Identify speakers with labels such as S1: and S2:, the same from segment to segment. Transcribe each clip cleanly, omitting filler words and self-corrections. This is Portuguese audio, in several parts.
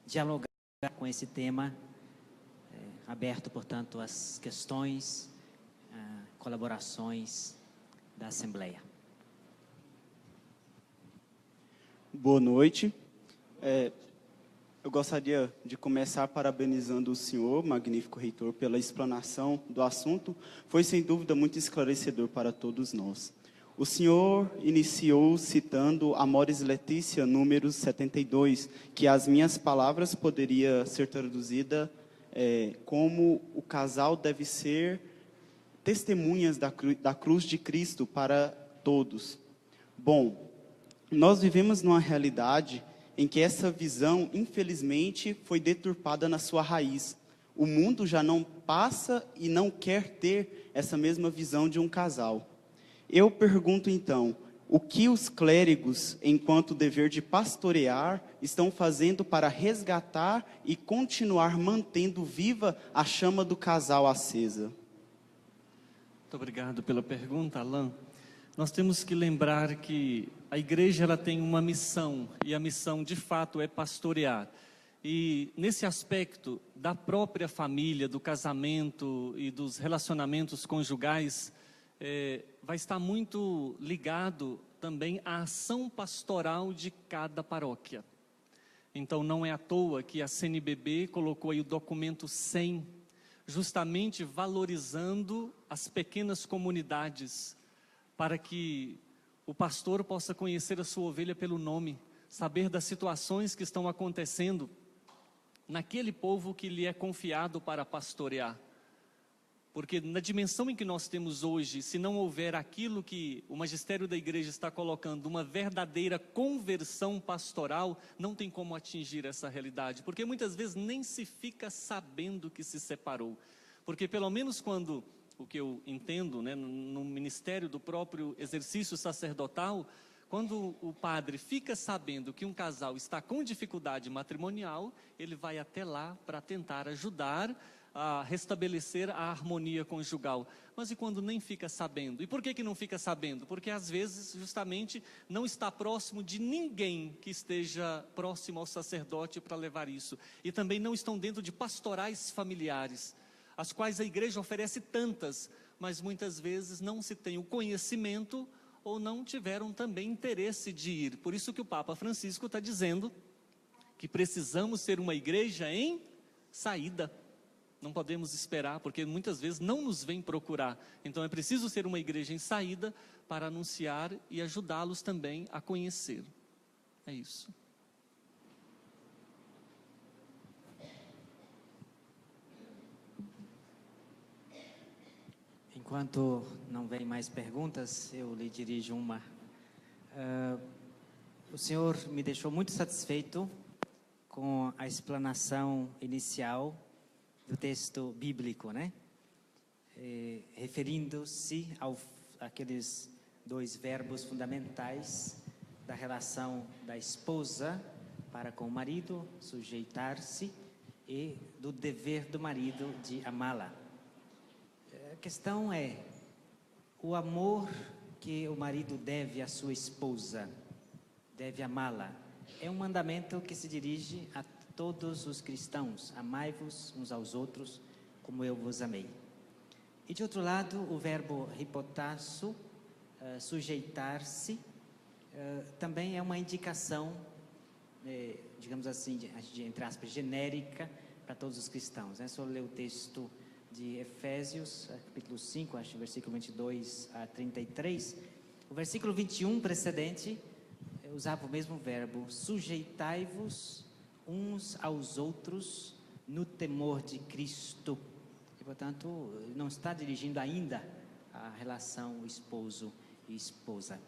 S1: dialogar com esse tema, aberto, portanto, às questões, colaborações da Assembleia.
S2: Boa noite. Eu gostaria de começar parabenizando o senhor, magnífico reitor, pela explanação do assunto. Foi, sem dúvida, muito esclarecedor para todos nós. O senhor iniciou citando Amoris Laetitia, número 72, que as minhas palavras poderia ser traduzida como o casal deve ser testemunhas da cruz de Cristo para todos. Bom, nós vivemos numa realidade em que essa visão, infelizmente, foi deturpada na sua raiz. O mundo já não passa e não quer ter essa mesma visão de um casal. Eu pergunto, então, o que os clérigos, enquanto dever de pastorear, estão fazendo para resgatar e continuar mantendo viva a chama do casal acesa?
S3: Muito obrigado pela pergunta, Alain. Nós temos que lembrar que a igreja ela tem uma missão, e a missão de fato é pastorear. E nesse aspecto da própria família, do casamento e dos relacionamentos conjugais, vai estar muito ligado também à ação pastoral de cada paróquia. Então não é à toa que a CNBB colocou aí o documento 100, justamente valorizando as pequenas comunidades, para que o pastor possa conhecer a sua ovelha pelo nome, saber das situações que estão acontecendo naquele povo que lhe é confiado para pastorear. Porque na dimensão em que nós temos hoje, se não houver aquilo que o magistério da igreja está colocando, uma verdadeira conversão pastoral, não tem como atingir essa realidade. Porque muitas vezes nem se fica sabendo que se separou. Porque pelo menos quando, o que eu entendo, né, no ministério do próprio exercício sacerdotal, quando o padre fica sabendo que um casal está com dificuldade matrimonial, ele vai até lá para tentar ajudar a restabelecer a harmonia conjugal. Mas e quando nem fica sabendo? E por que não fica sabendo? Porque às vezes justamente não está próximo de ninguém que esteja próximo ao sacerdote para levar isso. E também não estão dentro de pastorais familiares, as quais a igreja oferece tantas, mas muitas vezes não se tem o conhecimento ou não tiveram também interesse de ir. Por isso que o Papa Francisco está dizendo que precisamos ser uma igreja em saída. Não podemos esperar, porque muitas vezes não nos vêm procurar. Então é preciso ser uma igreja em saída para anunciar e ajudá-los também a conhecer. É isso.
S1: Enquanto não vem mais perguntas, eu lhe dirijo uma. O senhor me deixou muito satisfeito com a explanação inicial do texto bíblico, né? Referindo-se àqueles dois verbos fundamentais da relação da esposa para com o marido, sujeitar-se, e do dever do marido de amá-la. A questão é o amor que o marido deve à sua esposa, deve amá-la. É um mandamento que se dirige a todos os cristãos: amai-vos uns aos outros como eu vos amei. E de outro lado, o verbo hipotasso, sujeitar-se, também é uma indicação, digamos assim, entre aspas, genérica para todos os cristãos, né? Se eu ler o texto de Efésios, capítulo 5, acho, versículo 22 a 33, o versículo 21 precedente usava o mesmo verbo: sujeitai-vos uns aos outros no temor de Cristo. E, portanto, não está dirigindo ainda a relação esposo e esposa.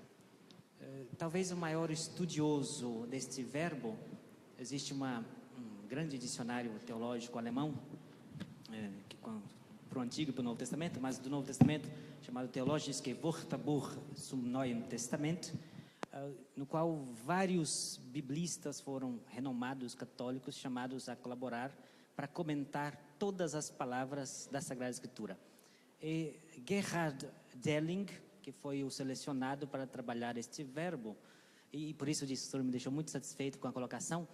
S1: Talvez o maior estudioso deste verbo, existe um grande dicionário teológico alemão, para o Antigo e para o Novo Testamento, mas do Novo Testamento, chamado Theologische Wörterbuch zum Neuen Testament, no qual vários biblistas foram renomados católicos chamados a colaborar para comentar todas as palavras da Sagrada Escritura. E Gerhard Delling, que foi o selecionado para trabalhar este verbo, e por isso o senhor me deixou muito satisfeito com a colocação,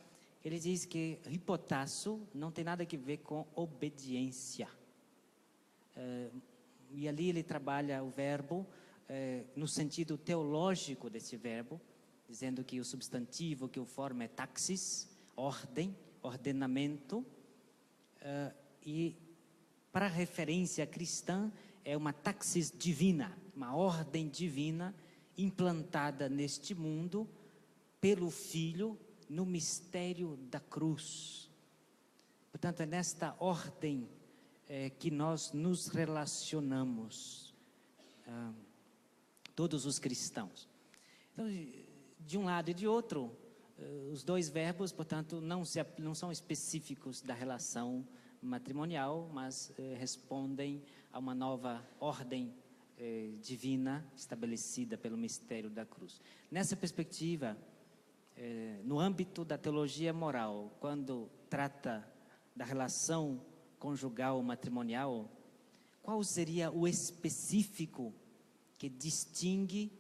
S1: ele diz que hipotasso não tem nada a ver com obediência. E ali ele trabalha o verbo no sentido teológico desse verbo, dizendo que o substantivo que o forma é taxis, ordem, ordenamento, e para referência cristã é uma taxis divina, uma ordem divina implantada neste mundo pelo Filho no mistério da cruz. Portanto, é nesta ordem que nós nos relacionamos, todos os cristãos. Então, de um lado e de outro, os dois verbos, portanto, não são específicos da relação matrimonial, mas respondem a uma nova ordem divina estabelecida pelo mistério da cruz. Nessa perspectiva, no âmbito da teologia moral, quando trata da relação conjugal matrimonial, qual seria o específico que distingue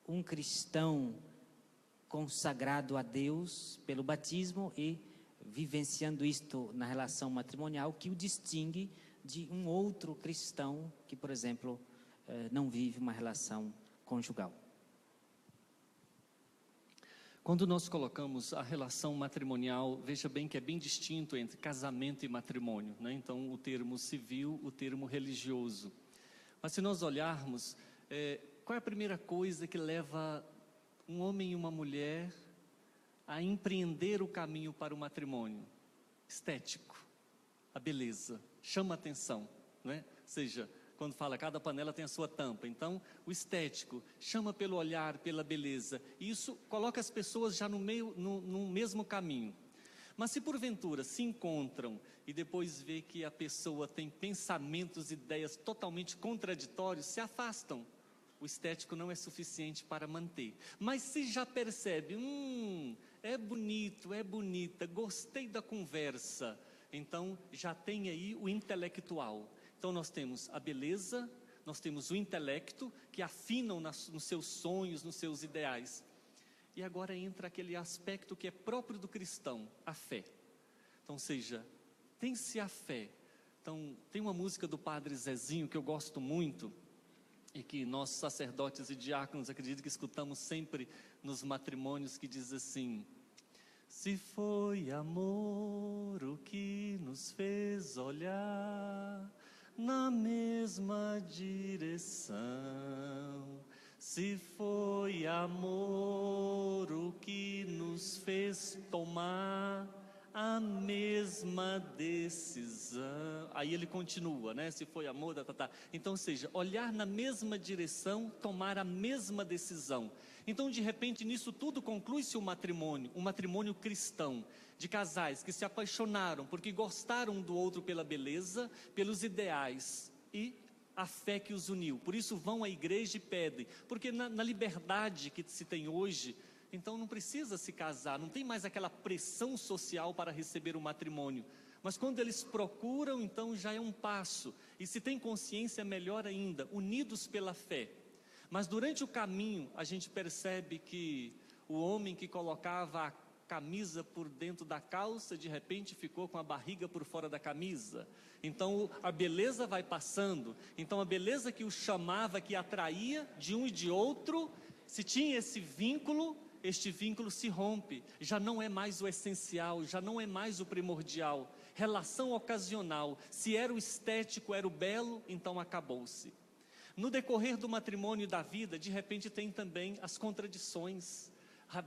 S1: um cristão consagrado a Deus pelo batismo e vivenciando isto na relação matrimonial, que o distingue de um outro cristão que, por exemplo, não vive uma relação conjugal?
S3: Quando nós colocamos a relação matrimonial, veja bem que é bem distinto entre casamento e matrimônio, né? Então, o termo civil, o termo religioso. Mas se nós olharmos, qual é a primeira coisa que leva um homem e uma mulher a empreender o caminho para o matrimônio? Estético, a beleza, chama atenção, não é? Ou seja, quando fala cada panela tem a sua tampa, então o estético chama pelo olhar, pela beleza, e isso coloca as pessoas já no mesmo caminho. Mas se porventura se encontram e depois vê que a pessoa tem pensamentos, ideias totalmente contraditórios, se afastam. O estético não é suficiente para manter. Mas se já percebe, é bonito, é bonita, gostei da conversa, então já tem aí o intelectual. Então nós temos a beleza, nós temos o intelecto, que afinam nos seus sonhos, nos seus ideais. E agora entra aquele aspecto que é próprio do cristão, a fé. Então, seja, tem-se a fé. Então, tem uma música do Padre Zezinho que eu gosto muito, e que nós sacerdotes e diáconos acredito que escutamos sempre nos matrimônios, que diz assim: se foi amor o que nos fez olhar na mesma direção, se foi amor o que nos fez tomar a mesma decisão. Aí ele continua, né? Se foi amor, Então, ou seja, olhar na mesma direção, tomar a mesma decisão. Então, de repente, nisso tudo conclui-se um matrimônio cristão, de casais que se apaixonaram porque gostaram um do outro pela beleza, pelos ideais e a fé que os uniu. Por isso vão à igreja e pedem, porque na liberdade que se tem hoje, então não precisa se casar, não tem mais aquela pressão social para receber o matrimônio. Mas quando eles procuram, então já é um passo, e se tem consciência, melhor ainda, unidos pela fé. Mas durante o caminho, a gente percebe que o homem que colocava a camisa por dentro da calça, de repente ficou com a barriga por fora da camisa. Então a beleza vai passando, então a beleza que o chamava, que atraía de um e de outro, se tinha esse vínculo, este vínculo se rompe, já não é mais o essencial, já não é mais o primordial, relação ocasional, se era o estético, era o belo, então acabou-se. No decorrer do matrimônio e da vida, de repente tem também as contradições,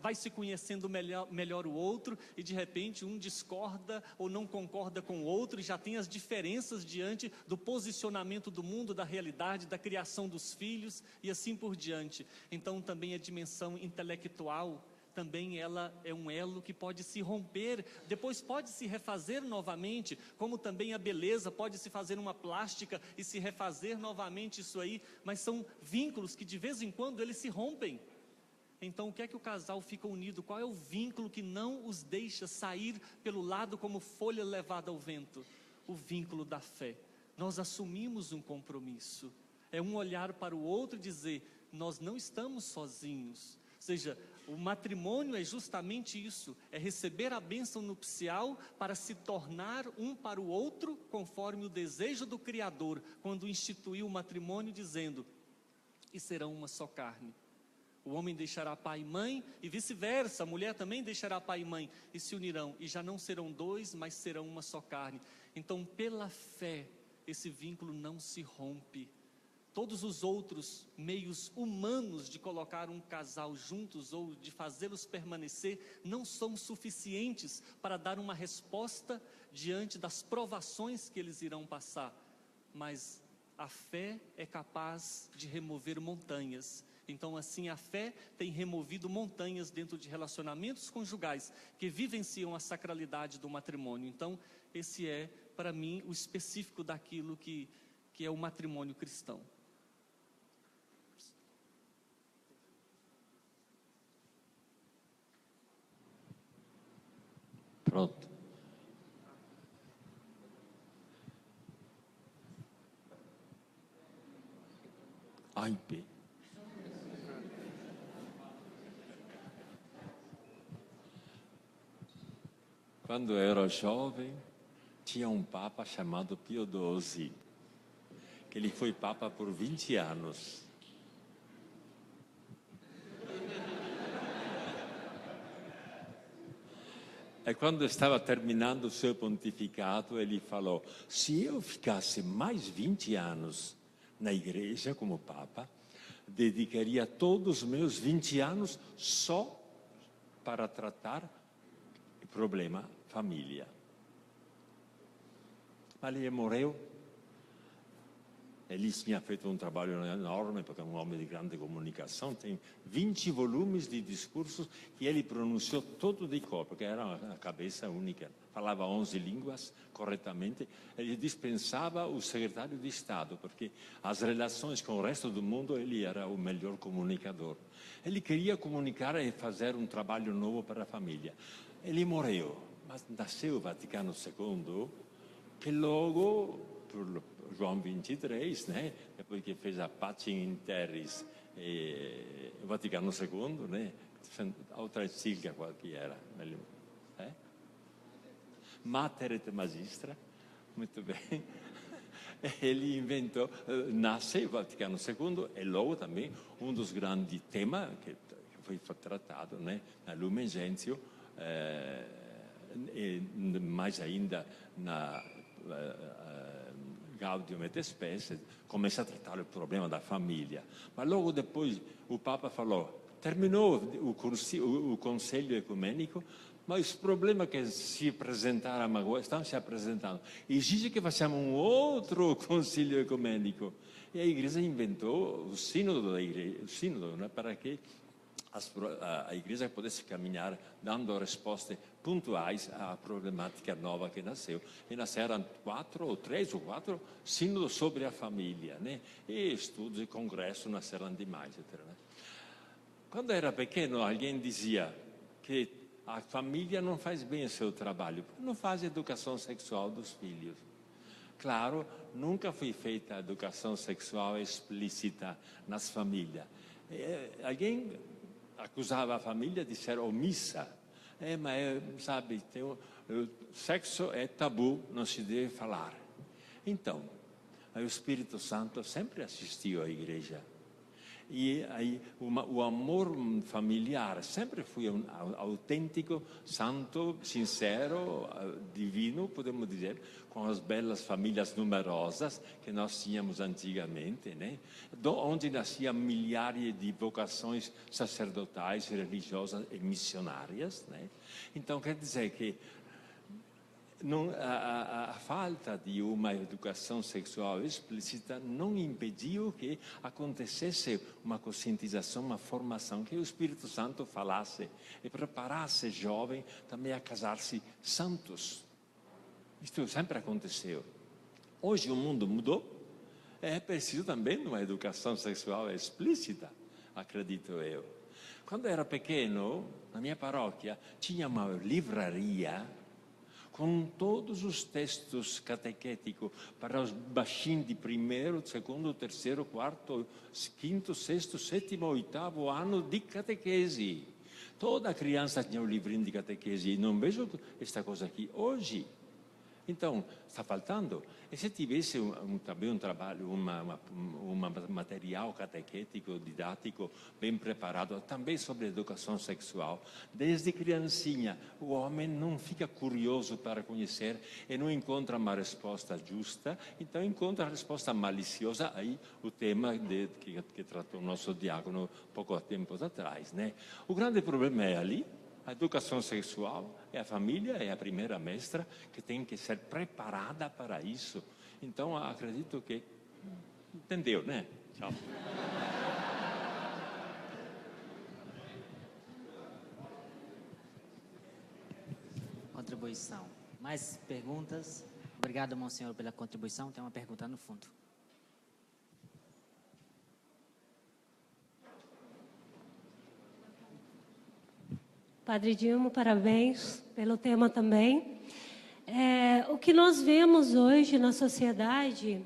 S3: vai se conhecendo melhor o outro, e de repente um discorda ou não concorda com o outro, e já tem as diferenças diante do posicionamento do mundo, da realidade, da criação dos filhos, e assim por diante. Então também a dimensão intelectual, também ela é um elo que pode se romper, depois pode se refazer novamente, como também a beleza pode se fazer uma plástica e se refazer novamente isso aí, mas são vínculos que de vez em quando eles se rompem. Então o que é que o casal fica unido? Qual é o vínculo que não os deixa sair pelo lado como folha levada ao vento? O vínculo da fé. Nós assumimos um compromisso, é um olhar para o outro e dizer, nós não estamos sozinhos. Ou seja, o matrimônio é justamente isso, é receber a bênção nupcial para se tornar um para o outro, conforme o desejo do Criador, quando instituiu o matrimônio, dizendo: e serão uma só carne. O homem deixará pai e mãe, e vice-versa, a mulher também deixará pai e mãe, e se unirão, e já não serão dois, mas serão uma só carne. Então, pela fé, esse vínculo não se rompe. Todos os outros meios humanos de colocar um casal juntos ou de fazê-los permanecer não são suficientes para dar uma resposta diante das provações que eles irão passar. Mas a fé é capaz de remover montanhas. Então, assim, a fé tem removido montanhas dentro de relacionamentos conjugais que vivenciam a sacralidade do matrimônio. Então, esse é, para mim, o específico daquilo que é o matrimônio cristão.
S4: Pronto. AIP. Quando eu era jovem, tinha um papa chamado Pio XII, que ele foi papa por 20 anos. E quando estava terminando o seu pontificado, ele falou: se eu ficasse mais 20 anos na igreja como papa, dedicaria todos os meus 20 anos só para tratar o problema família. Mas ele morreu. Ele tinha feito um trabalho enorme, porque é um homem de grande comunicação, tem 20 volumes de discursos que ele pronunciou todo de cor, porque era uma cabeça única, falava 11 línguas corretamente. Ele dispensava o secretário de Estado, porque as relações com o resto do mundo ele era o melhor comunicador. Ele queria comunicar e fazer um trabalho novo para a família. Ele morreu, mas nasceu o Vaticano II, que logo, por João 23, né? Depois que fez a Pacem in Terris, o Vaticano II, né? Outra encíclica qual que era? Mater et Magistra, muito bem. Ele inventou, nasce o Vaticano II, e logo também um dos grandes temas que foi tratado, né? Na Lumen Gentium, e mais ainda na Gaudium et Spes, começa a tratar o problema da família. Mas logo depois o Papa falou: terminou o Conselho Ecumênico, mas os problemas que se apresentaram agora estão se apresentando. Exige que façamos um outro Conselho Ecumênico. E a Igreja inventou o sínodo da Igreja, o sínodo, né, para que a Igreja pudesse caminhar dando respostas pontuais à problemática nova que nasceu. E nasceram 3 ou 4 sínodos sobre a família, né? E estudos e congressos nasceram demais, etc. Né? Quando era pequeno, alguém dizia que a família não faz bem o seu trabalho, não faz educação sexual dos filhos. Claro, nunca foi feita a educação sexual explícita nas famílias. Alguém acusava a família de ser omissa. Mas, sabe, o sexo é tabu, não se deve falar. Então, o Espírito Santo sempre assistiu à igreja. E aí, o amor familiar sempre foi autêntico, santo, sincero, divino, podemos dizer, com as belas famílias numerosas que nós tínhamos antigamente, né? Onde nasciam milhares de vocações sacerdotais, religiosas e missionárias, né? Então, quer dizer que a falta de uma educação sexual explícita não impediu que acontecesse uma conscientização, uma formação, que o Espírito Santo falasse e preparasse jovens também a casar-se santos. Isto sempre aconteceu. Hoje o mundo mudou, é preciso também uma educação sexual explícita, acredito eu. Quando era pequeno, na minha paróquia, tinha uma livraria com todos os textos catequéticos para os baixinhos de 1º, 2º, 3º, 4º, 5º, 6º, 7º, 8º ano de catequese. Toda criança tinha um livrinho de catequese e não vejo esta coisa aqui hoje. Então, está faltando. E se tivesse também um trabalho, um material catequético, didático, bem preparado, também sobre educação sexual, desde criancinha, o homem não fica curioso para conhecer e não encontra uma resposta justa, então encontra a resposta maliciosa, aí o tema que tratou o nosso diácono pouco tempo atrás, né? O grande problema é ali. A educação sexual é a família, é a primeira mestra que tem que ser preparada para isso. Então, acredito que... Entendeu, né? Tchau.
S1: Contribuição. Mais perguntas? Obrigado, monsenhor, pela contribuição. Tem uma pergunta no fundo.
S5: Padre Dilma, parabéns pelo tema também. O que nós vemos hoje na sociedade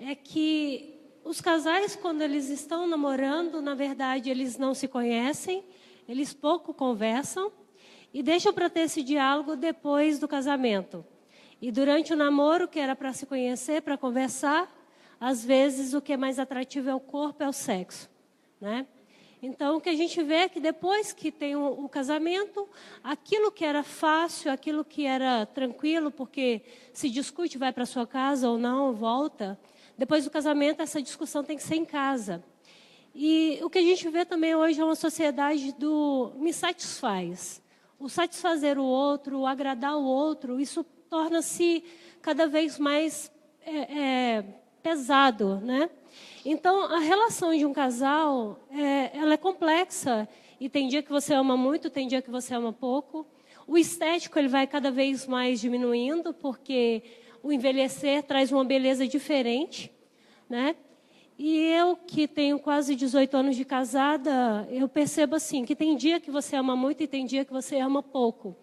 S5: é que os casais, quando eles estão namorando, na verdade, eles não se conhecem, eles pouco conversam e deixam para ter esse diálogo depois do casamento. E durante o namoro, que era para se conhecer, para conversar, às vezes o que é mais atrativo é o corpo, é o sexo, né? Então, o que a gente vê é que depois que tem o casamento, aquilo que era fácil, aquilo que era tranquilo, porque se discute, vai para sua casa ou não, volta. Depois do casamento, essa discussão tem que ser em casa. E o que a gente vê também hoje é uma sociedade do me satisfaz. O satisfazer o outro, o agradar o outro, isso torna-se cada vez mais pesado, né? Então, a relação de um casal, ela é complexa. E tem dia que você ama muito, tem dia que você ama pouco. O estético ele vai cada vez mais diminuindo, porque o envelhecer traz uma beleza diferente, né? E eu, que tenho quase 18 anos de casada, eu percebo assim, que tem dia que você ama muito e tem dia que você ama pouco.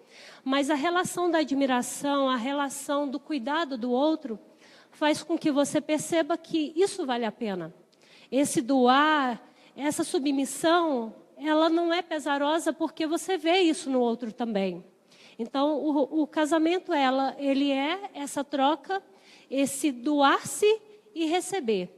S5: Mas a relação da admiração, a relação do cuidado do outro, faz com que você perceba que isso vale a pena. Esse doar, essa submissão, ela não é pesarosa porque você vê isso no outro também. Então, o casamento, ele é essa troca, esse doar-se e receber.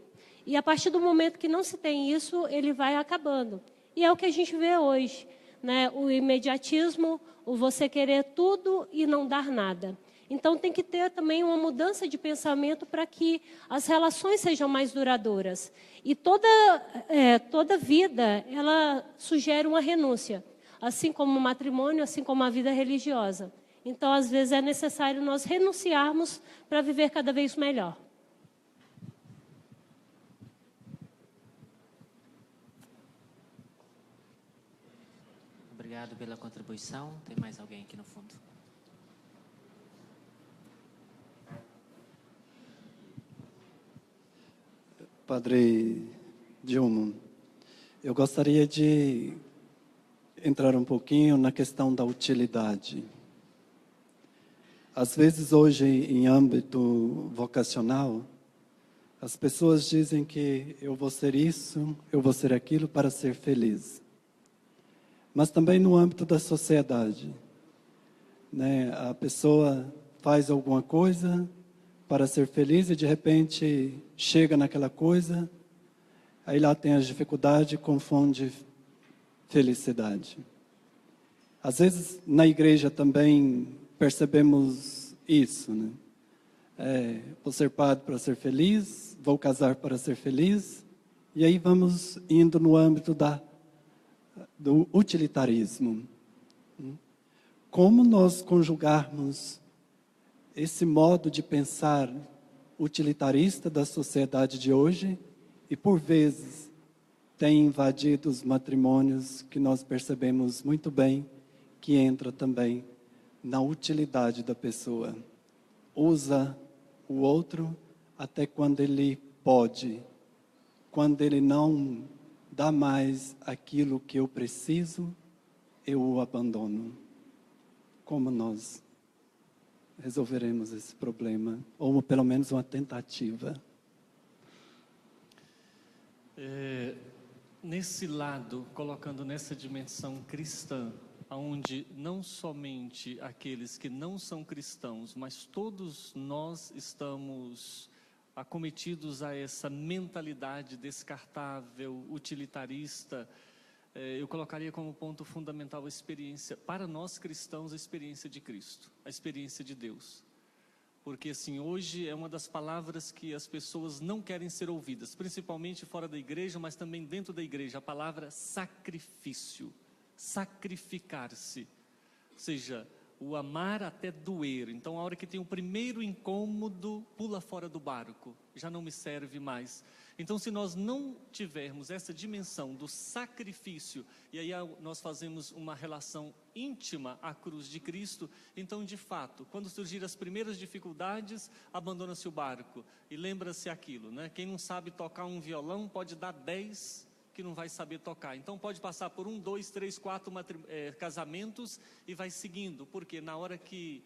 S5: E a partir do momento que não se tem isso, ele vai acabando. E é o que a gente vê hoje, né? O imediatismo, o você querer tudo e não dar nada. Então, tem que ter também uma mudança de pensamento para que as relações sejam mais duradouras. E toda vida, ela sugere uma renúncia, assim como o matrimônio, assim como a vida religiosa. Então, às vezes, é necessário nós renunciarmos para viver cada vez melhor.
S1: Obrigado pela contribuição. Tem mais alguém aqui no fundo?
S6: Padre Dilma, eu gostaria de entrar um pouquinho na questão da utilidade. Às vezes, hoje, em âmbito vocacional, as pessoas dizem que eu vou ser isso, eu vou ser aquilo para ser feliz. Mas também no âmbito da sociedade, né? A pessoa faz alguma coisa para ser feliz e de repente chega naquela coisa, aí lá tem as dificuldades e confunde felicidade. Às vezes na igreja também percebemos isso, né? Vou ser padre para ser feliz, vou casar para ser feliz, e aí vamos indo no âmbito do utilitarismo. Como nós conjugarmos esse modo de pensar utilitarista da sociedade de hoje e, por vezes, tem invadido os matrimônios que nós percebemos muito bem que entra também na utilidade da pessoa. Usa o outro até quando ele pode. Quando ele não dá mais aquilo que eu preciso, eu o abandono. Como nós resolveremos esse problema? Ou pelo menos uma tentativa.
S3: Nesse lado, colocando nessa dimensão cristã, onde não somente aqueles que não são cristãos, mas todos nós estamos acometidos a essa mentalidade descartável, utilitarista, eu colocaria como ponto fundamental a experiência, para nós cristãos, a experiência de Cristo, a experiência de Deus. Porque assim, hoje é uma das palavras que as pessoas não querem ser ouvidas, principalmente fora da igreja, mas também dentro da igreja, a palavra sacrifício, sacrificar-se, ou seja, o amar até doer. Então, a hora que tem o primeiro incômodo, pula fora do barco, já não me serve mais. Então, se nós não tivermos essa dimensão do sacrifício, e aí nós fazemos uma relação íntima à cruz de Cristo, então, de fato, quando surgir as primeiras dificuldades, abandona-se o barco. E lembra-se aquilo, né? Quem não sabe tocar um violão pode dar 10 que não vai saber tocar. Então pode passar por 1, 2, 3, 4 casamentos e vai seguindo, porque na hora que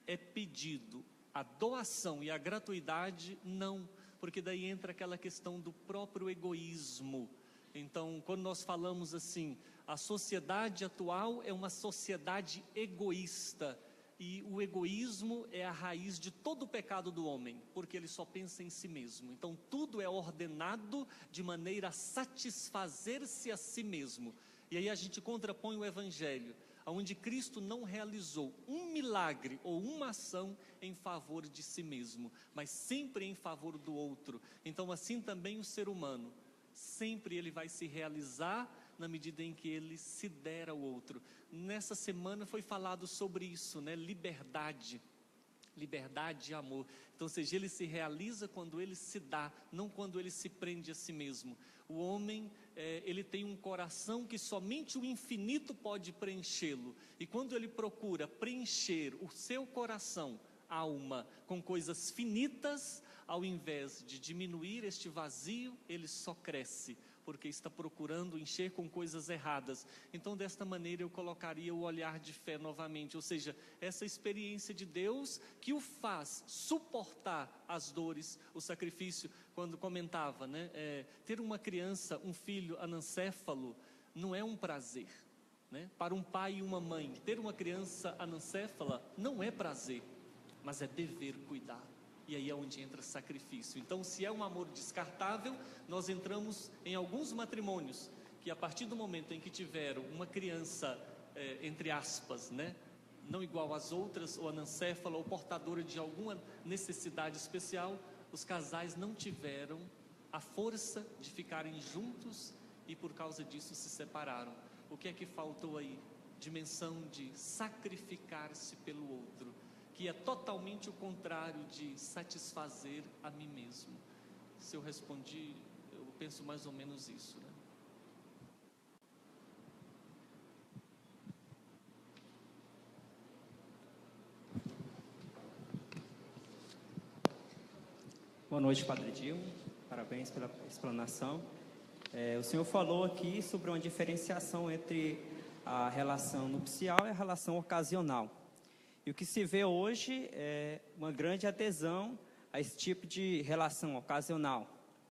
S3: é pedido a doação e a gratuidade, não, porque daí entra aquela questão do próprio egoísmo. Então, quando nós falamos assim, a sociedade atual é uma sociedade egoísta, e o egoísmo é a raiz de todo o pecado do homem, porque ele só pensa em si mesmo. Então tudo é ordenado de maneira a satisfazer-se a si mesmo. E aí a gente contrapõe o Evangelho, onde Cristo não realizou um milagre ou uma ação em favor de si mesmo, mas sempre em favor do outro. Então assim também o ser humano, sempre ele vai se realizar na medida em que ele se der ao outro. Nessa semana foi falado sobre isso, né? Liberdade e amor. Então, ou seja, ele se realiza quando ele se dá, não quando ele se prende a si mesmo. O homem, ele tem um coração que somente o infinito pode preenchê-lo. E quando ele procura preencher o seu coração, alma, com coisas finitas, ao invés de diminuir este vazio, ele só cresce, porque está procurando encher com coisas erradas. Então, desta maneira, eu colocaria o olhar de fé novamente, ou seja, essa experiência de Deus que o faz suportar as dores, o sacrifício. Quando comentava, né, ter uma criança, um filho anencéfalo, não é um prazer, né? Para um pai e uma mãe, ter uma criança anencéfala não é prazer, mas é dever cuidar. E aí é onde entra sacrifício. Então, se é um amor descartável, nós entramos em alguns matrimônios que a partir do momento em que tiveram uma criança, entre aspas, né, não igual às outras, ou anencéfala, ou portadora de alguma necessidade especial, os casais não tiveram a força de ficarem juntos e por causa disso se separaram. O que é que faltou aí? Dimensão de sacrificar-se pelo outro, que é totalmente o contrário de satisfazer a mim mesmo. Se eu respondi, eu penso mais ou menos isso, né?
S7: Boa noite, Padre Dilma. Parabéns pela explanação. O senhor falou aqui sobre uma diferenciação entre a relação nupcial e a relação ocasional. E o que se vê hoje é uma grande adesão a esse tipo de relação ocasional.